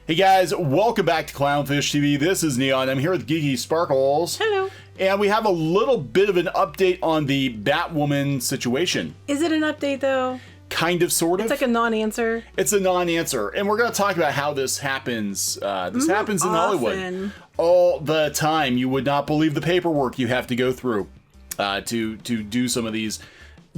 Hey guys, welcome back to CLOWNFISH TV. This is Kneon. I'm here with Geeky Sparkles. Hello. And we have a little bit of an update on the Batwoman situation. Is it an update though? Kind of, sort of. It's like a non-answer. It's a non-answer. And we're going to talk about how this happens. This happens in Hollywood all the time. You would not believe the paperwork you have to go through to do some of these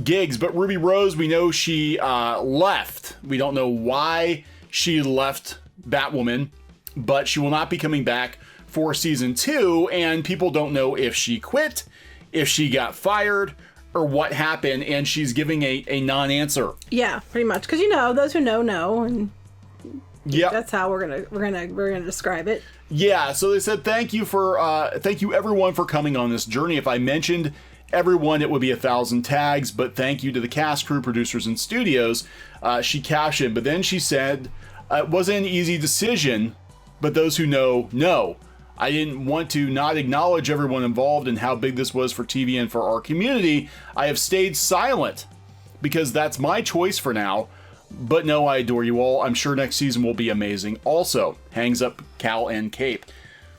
gigs. But Ruby Rose, we know she left. We don't know why she left Batwoman, but she will not be coming back for season 2, and people don't know if she quit, if she got fired, or what happened, and she's giving a non-answer. Yeah, pretty much, because you know, those who know, and yeah, that's how we're gonna describe it. Yeah, so they said thank you everyone for coming on this journey. If I mentioned everyone, it would be 1,000 tags, but thank you to the cast, crew, producers, and studios. She captioned, but then she said, it wasn't an easy decision, but those who know. I didn't want to not acknowledge everyone involved and how big this was for TV and for our community. I have stayed silent because that's my choice for now. But no, I adore you all. I'm sure next season will be amazing. Also, hangs up cowl and cape.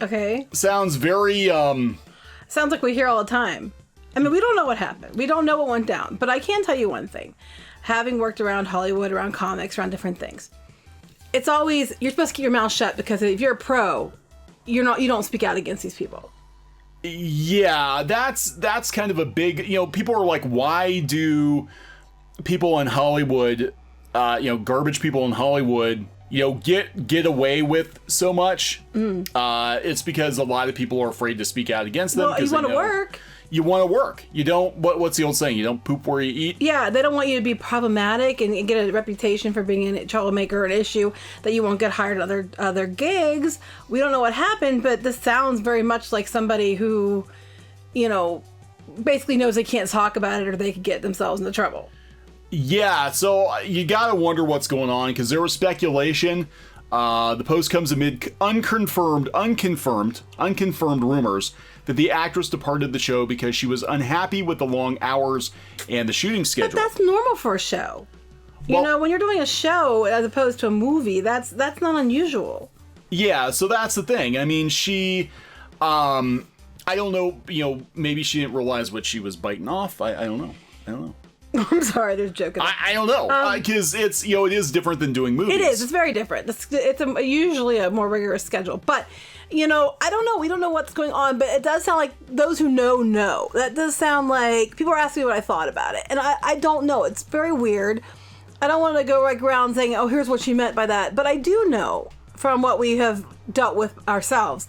Okay. Sounds very, Sounds like we hear all the time. I mean, we don't know what happened. We don't know what went down. But I can tell you one thing. Having worked around Hollywood, around comics, around different things, it's always, you're supposed to keep your mouth shut because if you're a pro, you don't speak out against these people. Yeah, that's kind of a big, people are like, why do people in Hollywood, garbage people in Hollywood, get away with so much? It's because a lot of people are afraid to speak out against them. Well, you want to work. You want to work. You don't, what's the old saying? You don't poop where you eat? Yeah, they don't want you to be problematic and get a reputation for being a troublemaker or an issue that you won't get hired at other gigs. We don't know what happened, but this sounds very much like somebody who, basically knows they can't talk about it or they could get themselves into trouble. Yeah, so you got to wonder what's going on because there was speculation. The post comes amid unconfirmed rumors that the actress departed the show because she was unhappy with the long hours and the shooting schedule. But that's normal for a show. Well, when you're doing a show as opposed to a movie, that's not unusual. Yeah, so that's the thing. I mean, she, I don't know, maybe she didn't realize what she was biting off. I don't know. I'm sorry, there's joking. I don't know, because it's, it is different than doing movies. It is. It's very different. It's usually a more rigorous schedule. But, I don't know. We don't know what's going on, but it does sound like those who know. That does sound like, people are asking me what I thought about it. And I don't know. It's very weird. I don't want to go around saying, oh, here's what she meant by that. But I do know, from what we have dealt with ourselves,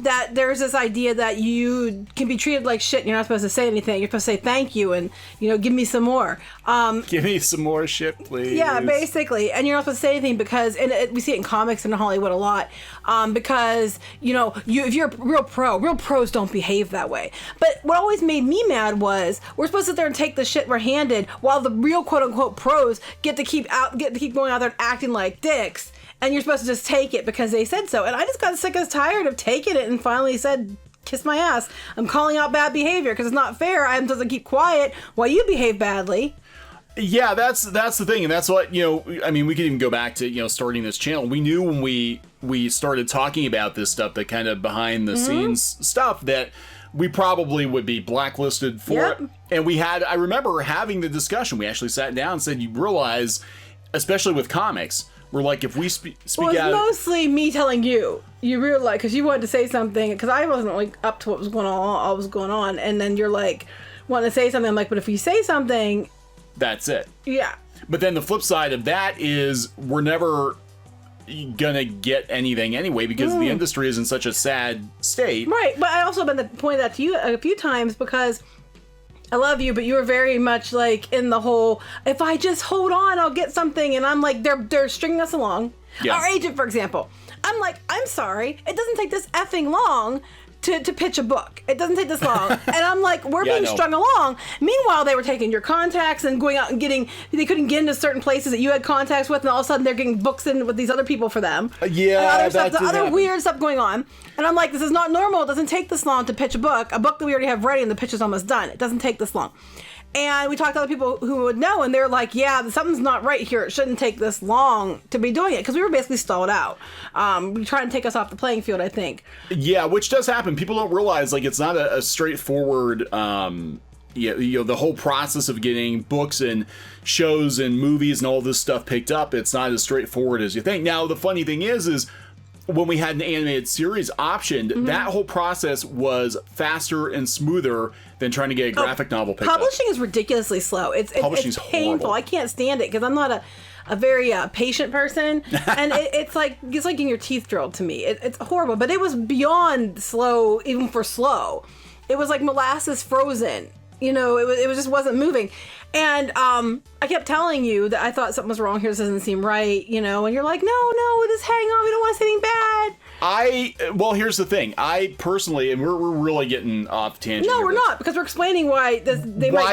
that there's this idea that you can be treated like shit and you're not supposed to say anything. You're supposed to say thank you and, give me some more. Give me some more shit, please. Yeah, basically. And you're not supposed to say anything because, we see it in comics and in Hollywood a lot, because, if you're a real pros don't behave that way. But what always made me mad was we're supposed to sit there and take the shit we're handed while the real quote unquote pros get to keep going out there and acting like dicks. And you're supposed to just take it because they said so. And I just got sick and tired of taking it and finally said, kiss my ass. I'm calling out bad behavior because it's not fair. I'm supposed to keep quiet while you behave badly. Yeah, that's the thing. And that's what, we could even go back to, starting this channel. We knew when we started talking about this stuff, that kind of behind the scenes stuff, that we probably would be blacklisted for it. And I remember having the discussion. We actually sat down and said, you realize, especially with comics, we're like, if we speak well, it's out... mostly me telling you realize, because you wanted to say something, because I wasn't like up to what was going on, and then you're like, wanting to say something, I'm like, but if you say something... That's it. Yeah. But then the flip side of that is, we're never gonna get anything anyway, because the industry is in such a sad state. Right, but I also been to point that to you a few times, because... I love you, but you were very much like in the whole, if I just hold on, I'll get something. And I'm like, they're stringing us along. Yeah. Our agent, for example. I'm like, I'm sorry. It doesn't take this effing long to pitch a book. It doesn't take this long. And I'm like, we're being strung along. Meanwhile, they were taking your contacts and going out and they couldn't get into certain places that you had contacts with, and all of a sudden they're getting books in with these other people for them. Other weird stuff going on. And I'm like, this is not normal. It doesn't take this long to pitch a book that we already have ready and the pitch is almost done. It doesn't take this long. And we talked to other people who would know, and they're like, yeah, something's not right here. It shouldn't take this long to be doing it, because we were basically stalled out. Trying to take us off the playing field, I think. Yeah, which does happen. People don't realize, like, it's not a straightforward, the whole process of getting books and shows and movies and all this stuff picked up. It's not as straightforward as you think. Now, the funny thing is when we had an animated series optioned, that whole process was faster and smoother than trying to get a graphic novel picked up. Publishing is ridiculously slow. It's painful. Horrible. I can't stand it because I'm not a very patient person, and it's like getting your teeth drilled to me. It's horrible, but it was beyond slow, even for slow. It was like molasses frozen. You know, it just wasn't moving. And I kept telling you that I thought something was wrong here. This doesn't seem right, you know, and you're like, no, just hang on. We don't want to say anything bad. Well, here's the thing. I personally, and we're really getting off tangent. No, we're not, because we're explaining why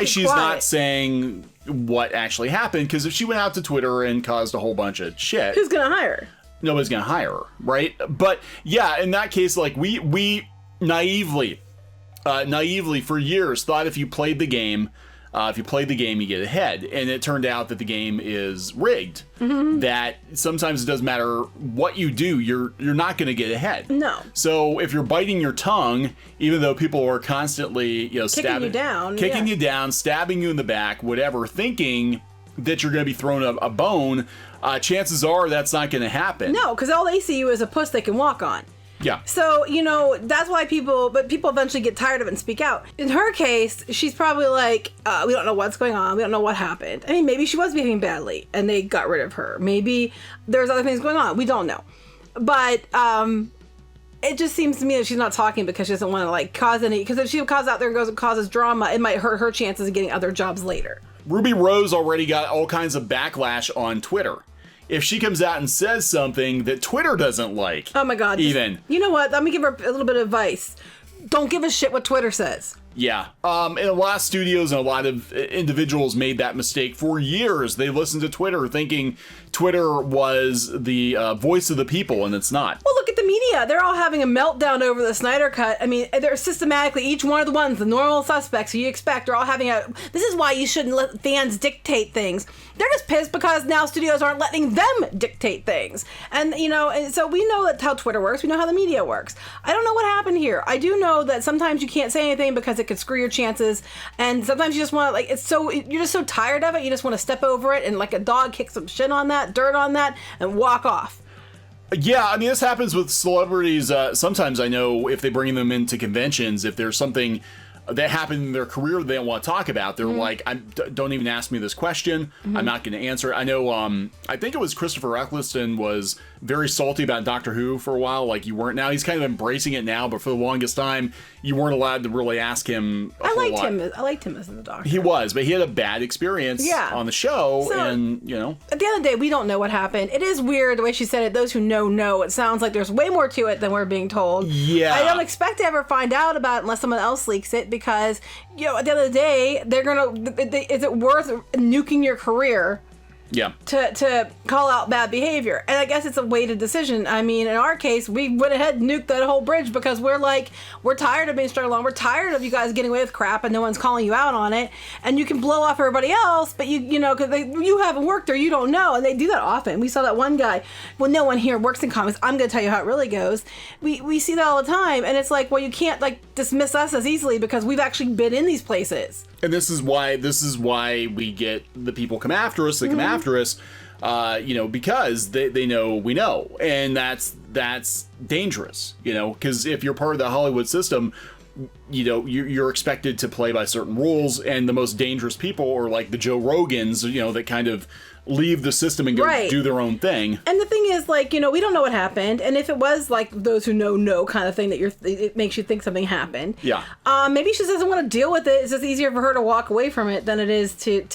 she's not saying what actually happened. Because if she went out to Twitter and caused a whole bunch of shit, who's going to hire her? Nobody's going to hire her, right? But yeah, in that case, like we naively for years thought if you played the game, you get ahead. And it turned out that the game is rigged. That sometimes it doesn't matter what you do, you're not going to get ahead. No. So if you're biting your tongue, even though people are constantly, kicking you down, stabbing you in the back, whatever, thinking that you're going to be thrown a bone, chances are that's not going to happen. No, because all they see you is a puss they can walk on. Yeah. So, that's why people eventually get tired of it and speak out. In her case, she's probably like, we don't know what's going on. We don't know what happened. I mean, maybe she was behaving badly and they got rid of her. Maybe there's other things going on. We don't know. But it just seems to me that she's not talking because she doesn't want to cause any, because if she goes out there and goes and causes drama, it might hurt her chances of getting other jobs later. Ruby Rose already got all kinds of backlash on Twitter. If she comes out and says something that Twitter doesn't like. Oh my God. You know what? Let me give her a little bit of advice. Don't give a shit what Twitter says. Yeah. And a lot of studios and a lot of individuals made that mistake for years. They listened to Twitter thinking Twitter was the voice of the people, and it's not. Well, look at the media. They're all having a meltdown over the Snyder Cut. I mean, they're systematically, each one of the ones, the normal suspects who you expect, are all having this is why you shouldn't let fans dictate things. They're just pissed because now studios aren't letting them dictate things. And, and so we know that's how Twitter works. We know how the media works. I don't know what happened here. I do know that sometimes you can't say anything because it could screw your chances. And sometimes you just want to, you're just so tired of it. You just want to step over it and like a dog kick some shit on that, dirt on that, and walk off. Yeah, I mean, this happens with celebrities. Sometimes I know if they bring them into conventions, if there's something that happened in their career they don't want to talk about, they're like, don't even ask me this question. I'm not going to answer it. I know, I think it was Christopher Eccleston was very salty about Doctor Who for a while. Like, you weren't. Now he's kind of embracing it now, but for the longest time, you weren't allowed to really ask him a whole lot. I liked him as the Doctor. He was, but he had a bad experience on the show, and, At the end of the day, we don't know what happened. It is weird the way she said it. Those who know. It sounds like there's way more to it than we're being told. Yeah. I don't expect to ever find out about it unless someone else leaks it, because, at the end of the day, they're going to... Is it worth nuking your career... Yeah. To call out bad behavior? And I guess it's a weighted decision. I mean, in our case, we went ahead and nuked that whole bridge because we're tired of being strung along. We're tired of you guys getting away with crap and no one's calling you out on it. And you can blow off everybody else, but because you haven't worked there, you don't know. And they do that often. We saw that one guy. Well, no one here works in comics. I'm going to tell you how it really goes. We see that all the time. And it's like, well, you can't dismiss us as easily because we've actually been in these places. And this is why we get the people come after us. They come after us, because they know we know, and that's dangerous. Because if you're part of the Hollywood system, you're expected to play by certain rules, and the most dangerous people are like the Joe Rogans, that kind of leave the system and go do their own thing. And the thing is, we don't know what happened, and if it was like those who know kind of thing that it makes you think something happened. Yeah. Maybe she doesn't want to deal with it. It's just easier for her to walk away from it than it is to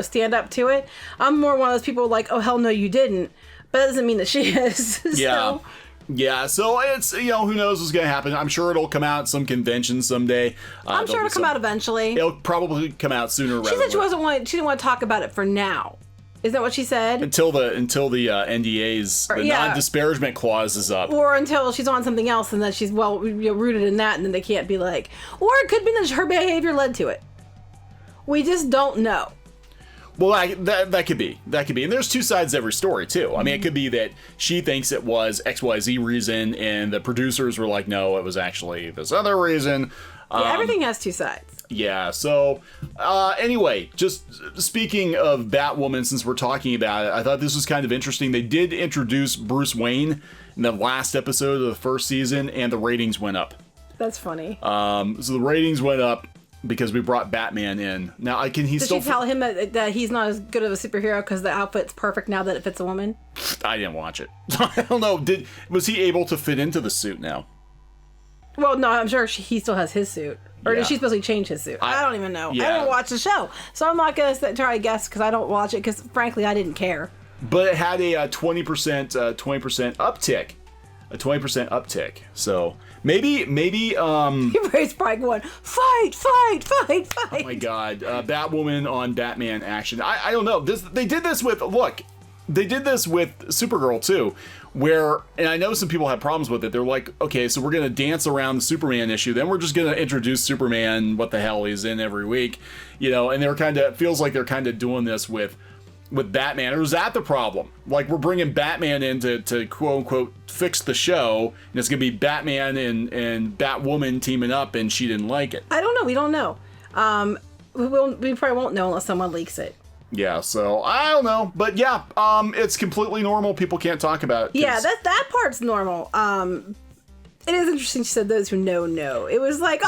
stand up to it. I'm more one of those people like, oh hell no, you didn't, but that doesn't mean that she is. Yeah. Yeah, so it's, who knows what's going to happen. I'm sure it'll come out at some convention someday. I'm sure it'll come out eventually. It'll probably come out sooner rather than She said she didn't want to talk about it for now. Isn't that what she said? Until the NDAs, non-disparagement clause is up. Or until she's on something else and then she's rooted in that, and then they can't be like... Or it could be that her behavior led to it. We just don't know. Well, that could be. That could be. And there's two sides to every story, too. I mean, it could be that she thinks it was XYZ reason, and the producers were like, no, it was actually this other reason. Yeah, everything has two sides. Yeah, so anyway, just speaking of Batwoman, since we're talking about it, I thought this was kind of interesting. They did introduce Bruce Wayne in the last episode of the first season, and the ratings went up. That's funny. So the ratings went up because we brought Batman in. Now, can he still... Did she tell him that he's not as good of a superhero because the outfit's perfect now that it fits a woman? I didn't watch it. I don't know. Was he able to fit into the suit now? Well, no, I'm sure he still has his suit. Or did she supposed to change his suit? I don't even know. Yeah. I don't watch the show. So I'm not going to try to guess because I don't watch it because, frankly, I didn't care. But it had a 20% uptick. A 20% uptick. So maybe Everybody's probably going, fight. Oh my god. Batwoman on Batman action. I don't know. They did this with Supergirl too, where, and I know some people have problems with it. They're like, okay, so we're gonna dance around the Superman issue, then we're just gonna introduce Superman, what the hell he's in every week, and they're feels like they're kind of doing this with Batman. Or is that the problem? Like, we're bringing Batman in to quote unquote fix the show, and it's gonna be Batman and Batwoman teaming up, and she didn't like it. I don't know. We don't know. We probably won't know unless someone leaks it. Yeah, so I don't know, but yeah, it's completely normal. People can't talk about it. Yeah, that part's normal. It is interesting she said those who know. It was like,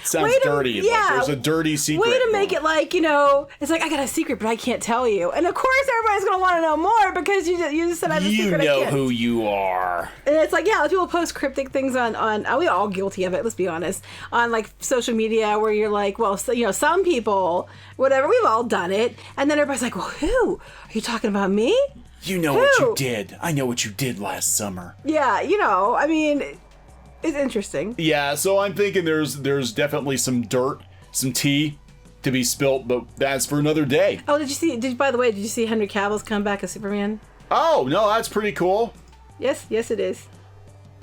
sounds dirty. Yeah, like there's a dirty secret. Way to make it like, it's like, I got a secret, but I can't tell you. And of course, everybody's going to want to know more because you just said I have a secret. You know who you are. And it's like, yeah, people post cryptic things on we all guilty of it, let's be honest, on like social media where you're like, well, so, some people, whatever, we've all done it. And then everybody's like, well, who? Are you talking about me? You know what you did. I know what you did last summer. Yeah, I mean... It's interesting. Yeah, so I'm thinking there's definitely some dirt, some tea to be spilt, but that's for another day. Oh, by the way, did you see Henry Cavill's comeback as Superman? Oh, no, that's pretty cool. Yes, it is.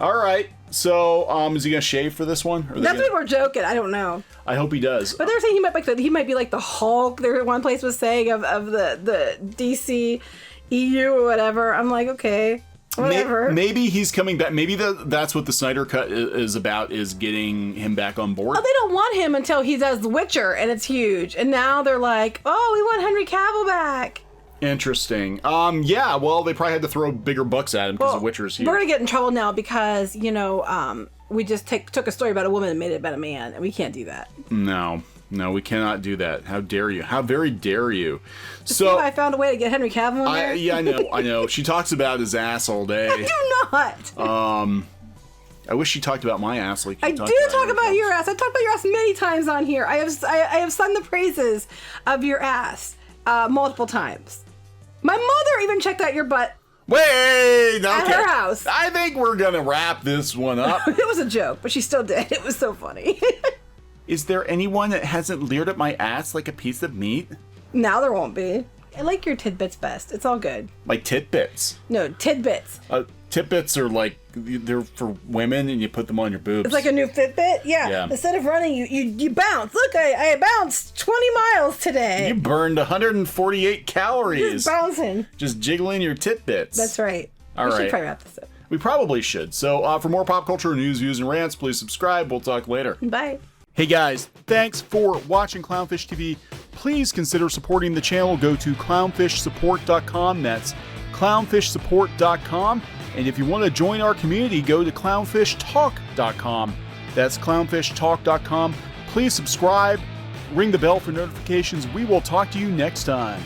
All right. So, is he gonna shave for this one? That's what we're joking. I don't know. I hope he does. But they're saying he might be like the Hulk. There, one place was saying of the DC EU or whatever. I'm like, okay. Whatever. Maybe he's coming back. Maybe that's what the Snyder Cut is about, is getting him back on board. Oh, they don't want him until he does The Witcher, and it's huge. And now they're like, oh, we want Henry Cavill back. Interesting. Yeah, well, they probably had to throw bigger bucks at him because The Witcher's huge. We're going to get in trouble now because, we just took a story about a woman and made it about a man, and we can't do that. No, we cannot do that. How dare you? How very dare you? So I found a way to get Henry Cavill in there. Yeah, I know. She talks about his ass all day. I do not. I wish she talked about my ass like you I do talk about your ass. I talked about your ass many times on here. I have sung the praises of your ass multiple times. My mother even checked out your butt. Wait, okay. At her house. I think we're gonna wrap this one up. It was a joke, but she still did. It was so funny. Is there anyone that hasn't leered at my ass like a piece of meat? Now there won't be. I like your tidbits best. It's all good. Like titbits? No, tidbits. Titbits are like, they're for women and you put them on your boobs. It's like a new Fitbit? Yeah. Instead of running, you bounce. Look, I bounced 20 miles today. You burned 148 calories. Just bouncing. Just jiggling your titbits. That's right. All we right. should probably wrap this up. We probably should. So for more pop culture news, views, and rants, please subscribe. We'll talk later. Bye. Hey guys, thanks for watching Clownfish TV. Please consider supporting the channel. Go to clownfishsupport.com. That's clownfishsupport.com. And if you want to join our community, go to clownfishtalk.com. That's clownfishtalk.com. Please subscribe, ring the bell for notifications. We will talk to you next time.